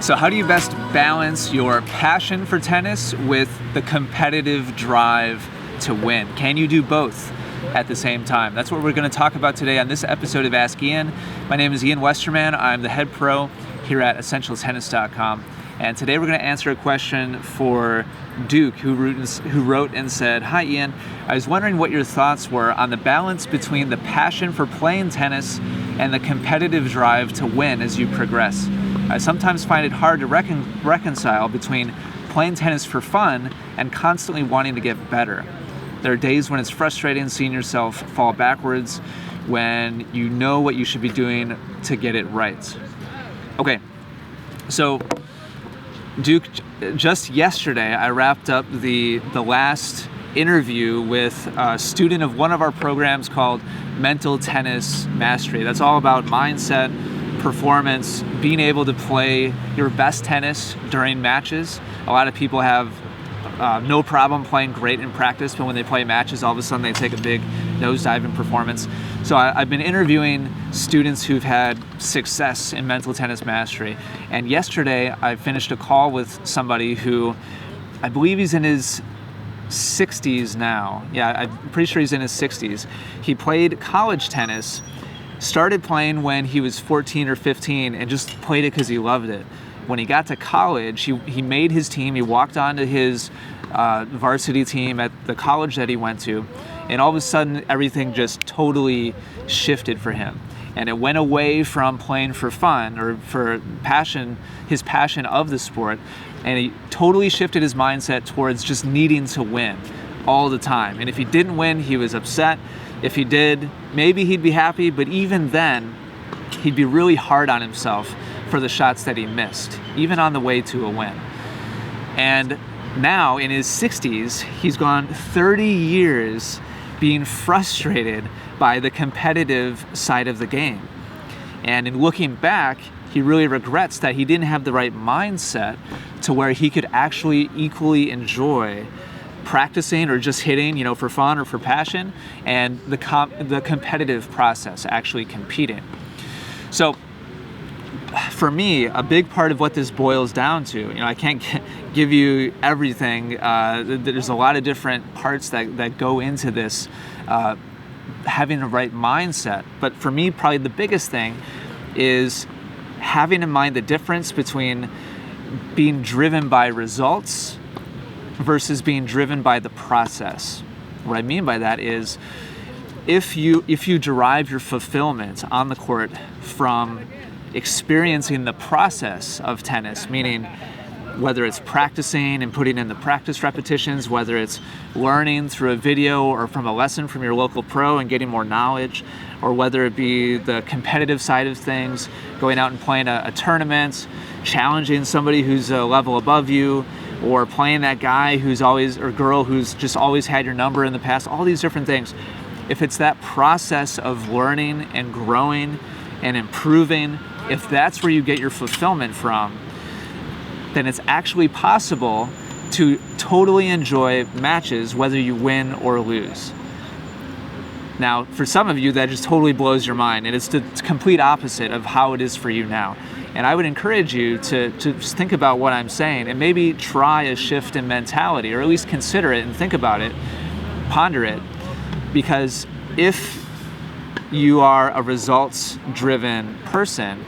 So how do you best balance your passion for tennis with the competitive drive to win? Can you do both at the same time? That's what we're going to talk about today on this episode of Ask Ian. My name is Ian Westerman. I'm the head pro here at EssentialTennis.com. And today we're going to answer a question for Duke, who wrote and said, "Hi Ian, I was wondering what your thoughts were on the balance between the passion for playing tennis and the competitive drive to win as you progress. I sometimes find it hard to reconcile between playing tennis for fun and constantly wanting to get better. There are days when it's frustrating seeing yourself fall backwards when you know what you should be doing to get it right." Okay, so Duke, just yesterday I wrapped up the last interview with a student of one of our programs called Mental Tennis Mastery. That's all about mindset, performance, being able to play your best tennis during matches. A lot of people have no problem playing great in practice, but when they play matches, all of a sudden they take a big nosedive in performance. So I've been interviewing students who've had success in mental tennis mastery. And yesterday I finished a call with somebody who, I believe he's in his 60s now. Yeah, I'm pretty sure he's in his 60s. He played college tennis, started playing when he was 14 or 15 and just played it because he loved it. When he got to college, he made his team. He walked onto his varsity team at the college that he went to, and all of a sudden everything just totally shifted for him. And it went away from playing for fun or for passion, his passion of the sport, and he totally shifted his mindset towards just needing to win all the time. And if he didn't win, he was upset. If he did, maybe he'd be happy, but even then, he'd be really hard on himself for the shots that he missed, even on the way to a win. And now, in his 60s, he's gone 30 years being frustrated by the competitive side of the game. And in looking back, he really regrets that he didn't have the right mindset to where he could actually equally enjoy practicing or just hitting, for fun or for passion, and the competitive process, actually competing. So for me, a big part of what this boils down to, I can't give you everything. There's a lot of different parts that go into this, having the right mindset. But for me, probably the biggest thing is having in mind the difference between being driven by results versus being driven by the process. What I mean by that is if you derive your fulfillment on the court from experiencing the process of tennis, meaning whether it's practicing and putting in the practice repetitions, whether it's learning through a video or from a lesson from your local pro and getting more knowledge, or whether it be the competitive side of things, going out and playing a tournament, challenging somebody who's a level above you, or playing that guy who's always, or girl who's just always had your number in the past, all these different things. If it's that process of learning and growing and improving, if that's where you get your fulfillment from, then it's actually possible to totally enjoy matches whether you win or lose. Now, for some of you, that just totally blows your mind, and it's the complete opposite of how it is for you now. And I would encourage you to just think about what I'm saying and maybe try a shift in mentality, or at least consider it and think about it, ponder it, because if you are a results-driven person,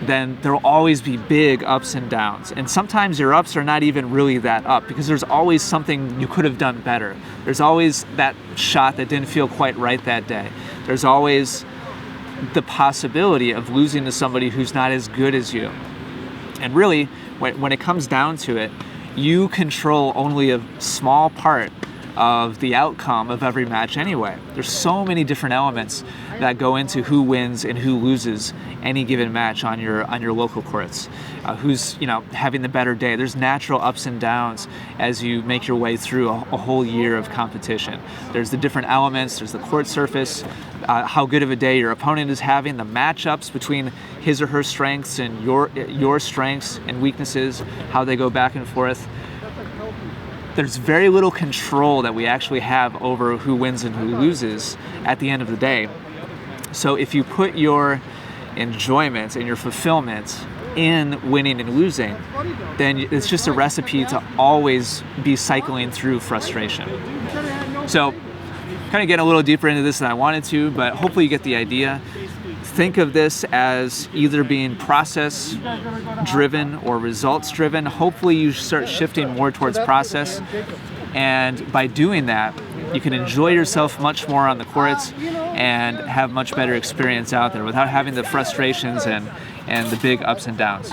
then there will always be big ups and downs. And sometimes your ups are not even really that up, because there's always something you could have done better. There's always that shot that didn't feel quite right that day. There's always the possibility of losing to somebody who's not as good as you. And really, when it comes down to it, you control only a small part of the outcome of every match anyway. There's so many different elements that go into who wins and who loses any given match on your local courts. Who's having the better day. There's natural ups and downs as you make your way through a whole year of competition. There's the different elements. There's the court surface, how good of a day your opponent is having, the matchups between his or her strengths and your strengths and weaknesses, how they go back and forth. There's very little control that we actually have over who wins and who loses at the end of the day. So if you put your enjoyment and your fulfillment in winning and losing, then it's just a recipe to always be cycling through frustration. So, kind of getting a little deeper into this than I wanted to, but hopefully you get the idea. Think of this as either being process driven or results driven. Hopefully you start shifting more towards process, and by doing that, you can enjoy yourself much more on the courts and have much better experience out there without having the frustrations and the big ups and downs.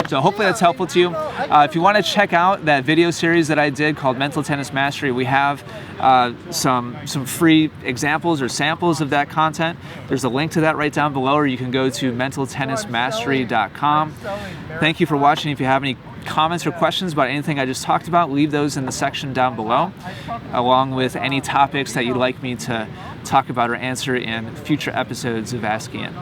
So hopefully that's helpful to you. If you want to check out that video series that I did called Mental Tennis Mastery, we have some free examples or samples of that content. There's a link to that right down below, or you can go to mentaltennismastery.com. Thank you for watching. If you have any comments or questions about anything I just talked about, leave those in the section down below, along with any topics that you'd like me to talk about or answer in future episodes of Ask Ian.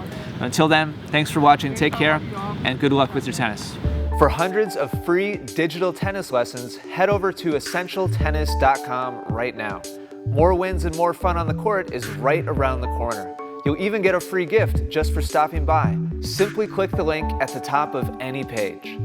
Until then, thanks for watching, take care, and good luck with your tennis. For hundreds of free digital tennis lessons, head over to essentialtennis.com right now. More wins and more fun on the court is right around the corner. You'll even get a free gift just for stopping by. Simply click the link at the top of any page.